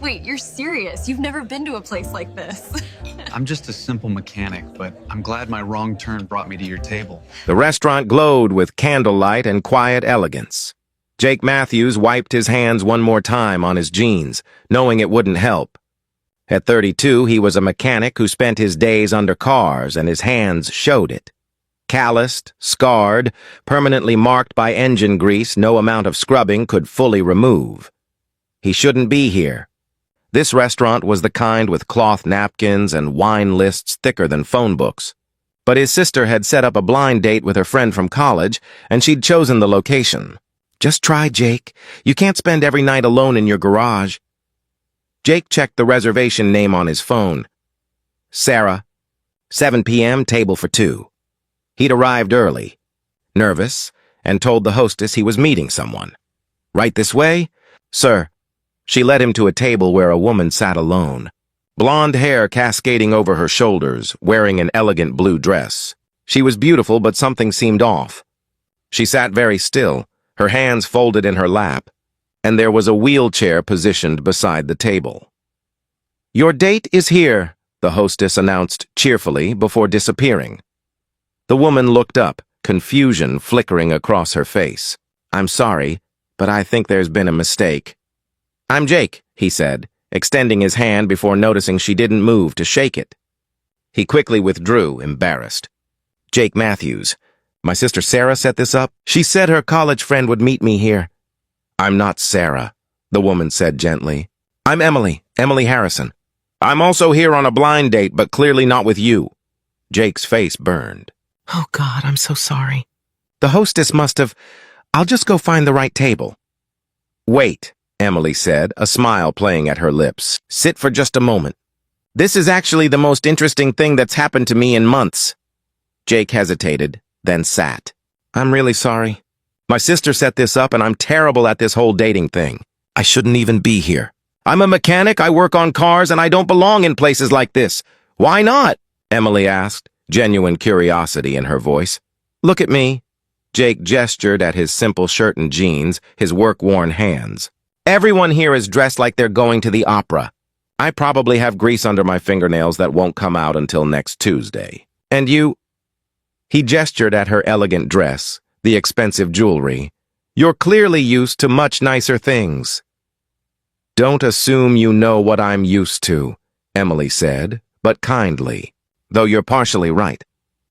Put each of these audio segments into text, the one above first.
Wait, you're serious? You've never been to a place like this. I'm just a simple mechanic, but I'm glad my wrong turn brought me to your table. The restaurant glowed with candlelight and quiet elegance. Jake Matthews wiped his hands one more time on his jeans, knowing it wouldn't help. At 32, he was a mechanic who spent his days under cars, and his hands showed it. Calloused, scarred, permanently marked by engine grease no amount of scrubbing could fully remove. He shouldn't be here. This restaurant was the kind with cloth napkins and wine lists thicker than phone books. But his sister had set up a blind date with her friend from college, and she'd chosen the location. Just try, Jake. You can't spend every night alone in your garage. Jake checked the reservation name on his phone. Sarah, 7 p.m., table for 2. He'd arrived early, nervous, and told the hostess he was meeting someone. Right this way? Sir. She led him to a table where a woman sat alone. Blonde hair cascading over her shoulders, wearing an elegant blue dress. She was beautiful, but something seemed off. She sat very still, her hands folded in her lap, and there was a wheelchair positioned beside the table. Your date is here, the hostess announced cheerfully before disappearing. The woman looked up, confusion flickering across her face. I'm sorry, but I think there's been a mistake. I'm Jake, he said, extending his hand before noticing she didn't move to shake it. He quickly withdrew, embarrassed. Jake Matthews. My sister Sarah set this up. She said her college friend would meet me here. I'm not Sarah, the woman said gently. I'm Emily Harrison. I'm also here on a blind date, but clearly not with you. Jake's face burned. Oh, God, I'm so sorry. The hostess must have... I'll just go find the right table. Wait, Emily said, a smile playing at her lips. Sit for just a moment. This is actually the most interesting thing that's happened to me in months. Jake hesitated, then sat. I'm really sorry. My sister set this up, and I'm terrible at this whole dating thing. I shouldn't even be here. I'm a mechanic, I work on cars, and I don't belong in places like this. Why not? Emily asked, genuine curiosity in her voice. Look at me. Jake gestured at his simple shirt and jeans, his work-worn hands. Everyone here is dressed like they're going to the opera. I probably have grease under my fingernails that won't come out until next Tuesday. And you... He gestured at her elegant dress, the expensive jewelry. You're clearly used to much nicer things. Don't assume you know what I'm used to, Emily said, but kindly, though you're partially right.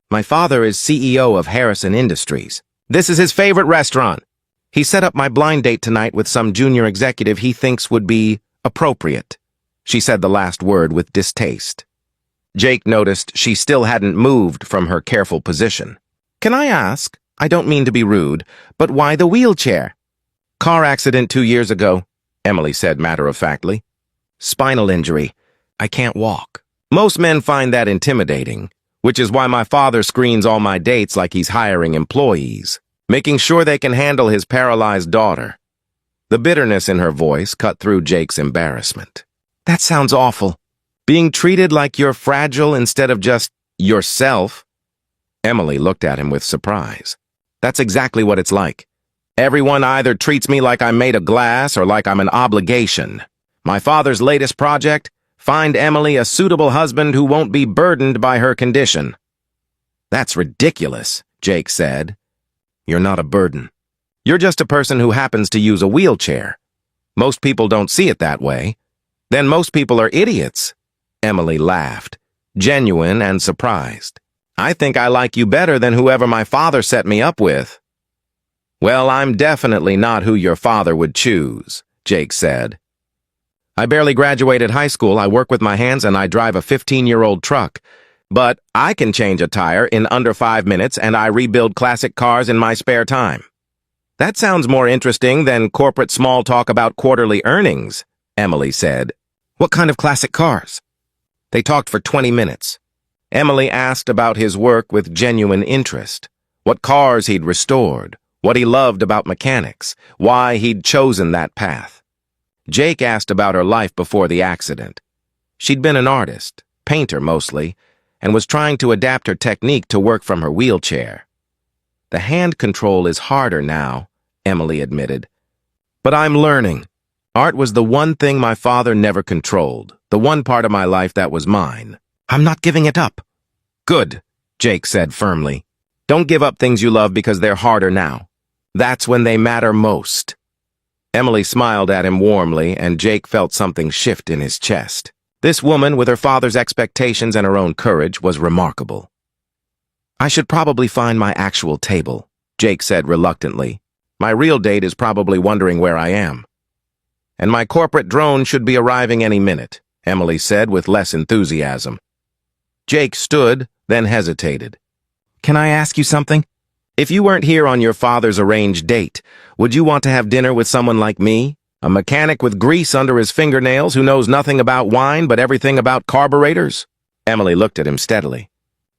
My father is CEO of Harrison Industries. This is his favorite restaurant. He set up my blind date tonight with some junior executive he thinks would be appropriate. She said the last word with distaste. Jake noticed she still hadn't moved from her careful position. Can I ask? I don't mean to be rude, but why the wheelchair? Car accident 2 years ago, Emily said matter-of-factly. Spinal injury. I can't walk. Most men find that intimidating, which is why my father screens all my dates like he's hiring employees, making sure they can handle his paralyzed daughter. The bitterness in her voice cut through Jake's embarrassment. That sounds awful. Being treated like you're fragile instead of just yourself. Emily looked at him with surprise. That's exactly what it's like. Everyone either treats me like I'm made of glass or like I'm an obligation. My father's latest project? Find Emily a suitable husband who won't be burdened by her condition. That's ridiculous, Jake said. You're not a burden. You're just a person who happens to use a wheelchair. Most people don't see it that way. Then most people are idiots. Emily laughed, genuine and surprised. I think I like you better than whoever my father set me up with. Well, I'm definitely not who your father would choose, Jake said. I barely graduated high school, I work with my hands, and I drive a 15-year-old truck. But I can change a tire in under 5 minutes, and I rebuild classic cars in my spare time. That sounds more interesting than corporate small talk about quarterly earnings, Emily said. What kind of classic cars? They talked for 20 minutes. Emily asked about his work with genuine interest, what cars he'd restored, what he loved about mechanics, why he'd chosen that path. Jake asked about her life before the accident. She'd been an artist, painter mostly, and was trying to adapt her technique to work from her wheelchair. The hand control is harder now, Emily admitted. But I'm learning. Art was the one thing my father never controlled, the one part of my life that was mine. I'm not giving it up. Good, Jake said firmly. Don't give up things you love because they're harder now. That's when they matter most. Emily smiled at him warmly, and Jake felt something shift in his chest. This woman, with her father's expectations and her own courage, was remarkable. I should probably find my actual table, Jake said reluctantly. My real date is probably wondering where I am. And my corporate drone should be arriving any minute, Emily said with less enthusiasm. Jake stood, then hesitated. Can I ask you something? If you weren't here on your father's arranged date, would you want to have dinner with someone like me? A mechanic with grease under his fingernails who knows nothing about wine but everything about carburetors? Emily looked at him steadily.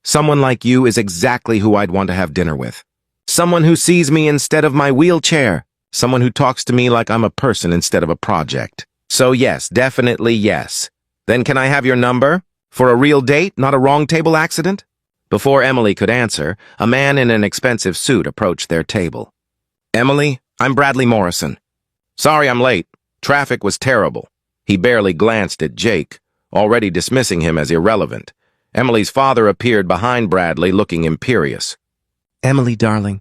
Someone like you is exactly who I'd want to have dinner with. Someone who sees me instead of my wheelchair. Someone who talks to me like I'm a person instead of a project. So yes, definitely yes. Then can I have your number? For a real date, not a wrong table accident? Before Emily could answer, a man in an expensive suit approached their table. Emily, I'm Bradley Morrison. Sorry I'm late. Traffic was terrible. He barely glanced at Jake, already dismissing him as irrelevant. Emily's father appeared behind Bradley, looking imperious. Emily, darling,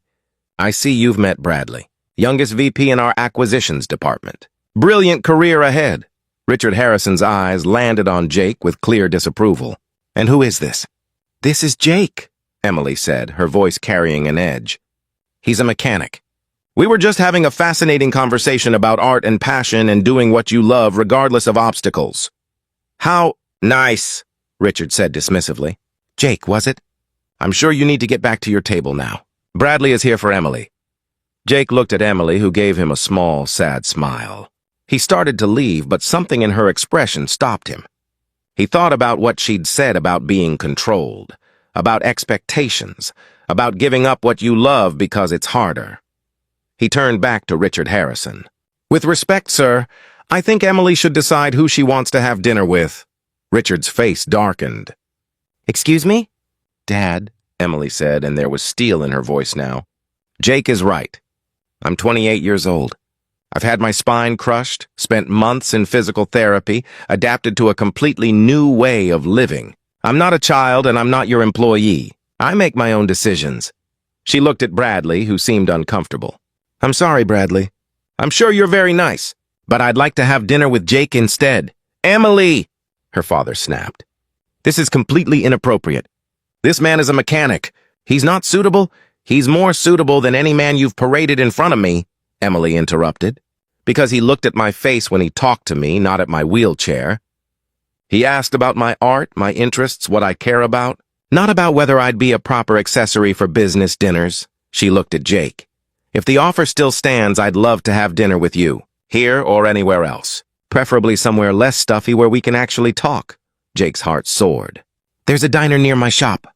I see you've met Bradley, youngest VP in our acquisitions department. Brilliant career ahead. Richard Harrison's eyes landed on Jake with clear disapproval. And who is this? This is Jake, Emily said, her voice carrying an edge. He's a mechanic. We were just having a fascinating conversation about art and passion and doing what you love regardless of obstacles. How nice, Richard said dismissively. Jake, was it? I'm sure you need to get back to your table now. Bradley is here for Emily. Jake looked at Emily, who gave him a small, sad smile. He started to leave, but something in her expression stopped him. He thought about what she'd said about being controlled, about expectations, about giving up what you love because it's harder. He turned back to Richard Harrison. With respect, sir, I think Emily should decide who she wants to have dinner with. Richard's face darkened. Excuse me? Dad, Emily said, and there was steel in her voice now. Jake is right. I'm 28 years old. I've had my spine crushed, spent months in physical therapy, adapted to a completely new way of living. I'm not a child and I'm not your employee. I make my own decisions. She looked at Bradley, who seemed uncomfortable. I'm sorry, Bradley. I'm sure you're very nice, but I'd like to have dinner with Jake instead. Emily! Her father snapped. This is completely inappropriate. This man is a mechanic. He's not suitable. He's more suitable than any man you've paraded in front of me, Emily interrupted, because he looked at my face when he talked to me, not at my wheelchair. He asked about my art, my interests, what I care about, not about whether I'd be a proper accessory for business dinners. She looked at Jake. If the offer still stands, I'd love to have dinner with you, here or anywhere else, preferably somewhere less stuffy where we can actually talk. Jake's heart soared. There's a diner near my shop.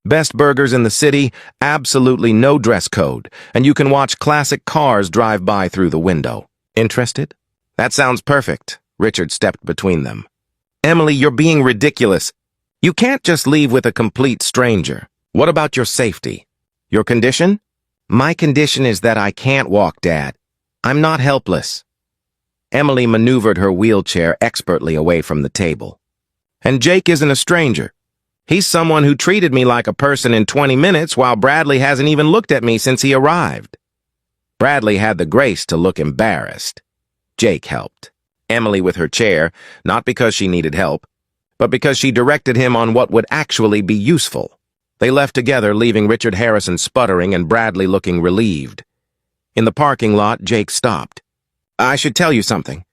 Best burgers in the city, absolutely no dress code, and you can watch classic cars drive by through the window. Interested? That sounds perfect. Richard stepped between them. Emily, you're being ridiculous. You can't just leave with a complete stranger. What about your safety? Your condition? My condition is that I can't walk, Dad. I'm not helpless. Emily maneuvered her wheelchair expertly away from the table. And Jake isn't a stranger. He's someone who treated me like a person in 20 minutes while Bradley hasn't even looked at me since he arrived. Bradley had the grace to look embarrassed. Jake helped. Emily with her chair, not because she needed help, but because she directed him on what would actually be useful. They left together, leaving Richard Harrison sputtering and Bradley looking relieved. In the parking lot, Jake stopped. I should tell you something.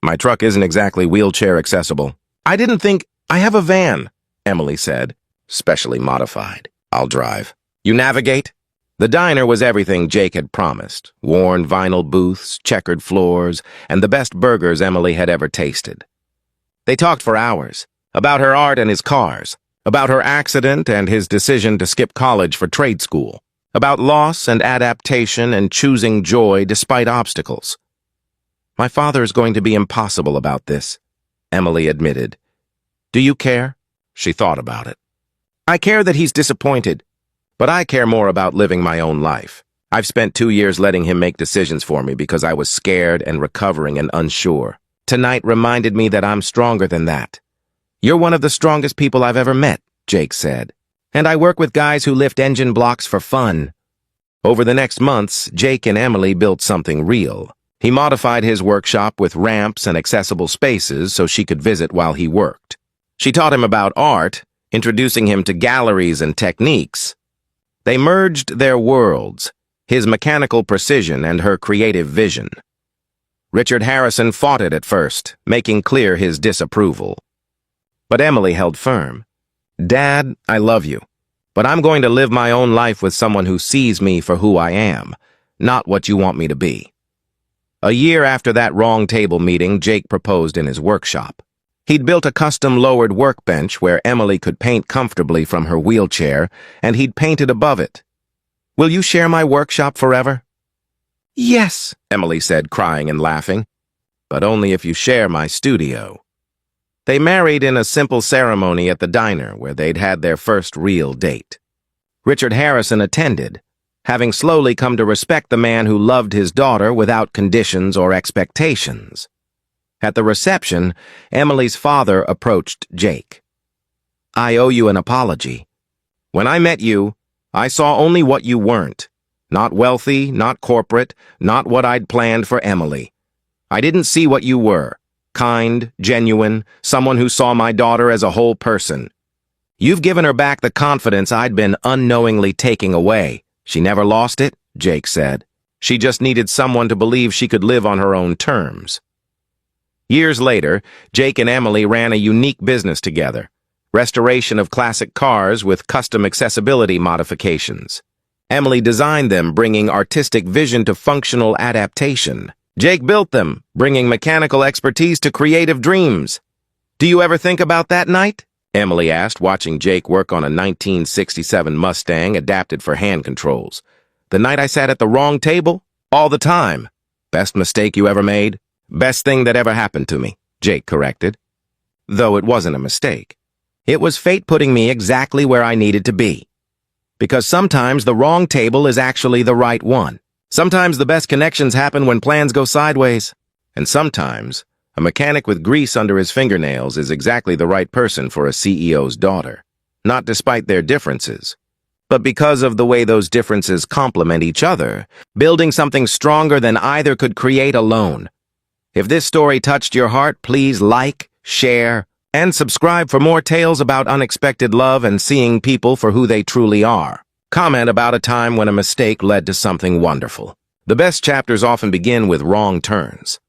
My truck isn't exactly wheelchair accessible. I didn't think... I have a van, Emily said, specially modified. I'll drive. You navigate? The diner was everything Jake had promised. Worn vinyl booths, checkered floors, and the best burgers Emily had ever tasted. They talked for hours, about her art and his cars, about her accident and his decision to skip college for trade school, about loss and adaptation and choosing joy despite obstacles. My father is going to be impossible about this, Emily admitted. Do you care? She thought about it. I care that he's disappointed, but I care more about living my own life. I've spent 2 years letting him make decisions for me because I was scared and recovering and unsure. Tonight reminded me that I'm stronger than that. You're one of the strongest people I've ever met, Jake said. And I work with guys who lift engine blocks for fun. Over the next months, Jake and Emily built something real. He modified his workshop with ramps and accessible spaces so she could visit while he worked. She taught him about art, introducing him to galleries and techniques. They merged their worlds, his mechanical precision and her creative vision. Richard Harrison fought it at first, making clear his disapproval. But Emily held firm. Dad, I love you, but I'm going to live my own life with someone who sees me for who I am, not what you want me to be. A year after that wrong table meeting, Jake proposed in his workshop. He'd built a custom lowered workbench where Emily could paint comfortably from her wheelchair, and he'd painted above it. Will you share my workshop forever? Yes, Emily said, crying and laughing, but only if you share my studio. They married in a simple ceremony at the diner where they'd had their first real date. Richard Harrison attended, having slowly come to respect the man who loved his daughter without conditions or expectations. At the reception, Emily's father approached Jake. I owe you an apology. When I met you, I saw only what you weren't. Not wealthy, not corporate, not what I'd planned for Emily. I didn't see what you were. Kind, genuine, someone who saw my daughter as a whole person. You've given her back the confidence I'd been unknowingly taking away. She never lost it, Jake said. She just needed someone to believe she could live on her own terms. Years later, Jake and Emily ran a unique business together. Restoration of classic cars with custom accessibility modifications. Emily designed them, bringing artistic vision to functional adaptation. Jake built them, bringing mechanical expertise to creative dreams. Do you ever think about that night? Emily asked, watching Jake work on a 1967 Mustang adapted for hand controls. The night I sat at the wrong table? All the time. Best mistake you ever made? Best thing that ever happened to me, Jake corrected. Though it wasn't a mistake. It was fate putting me exactly where I needed to be. Because sometimes the wrong table is actually the right one. Sometimes the best connections happen when plans go sideways. And sometimes, a mechanic with grease under his fingernails is exactly the right person for a CEO's daughter. Not despite their differences, but because of the way those differences complement each other, building something stronger than either could create alone. If this story touched your heart, please like, share, and subscribe for more tales about unexpected love and seeing people for who they truly are. Comment about a time when a mistake led to something wonderful. The best chapters often begin with wrong turns.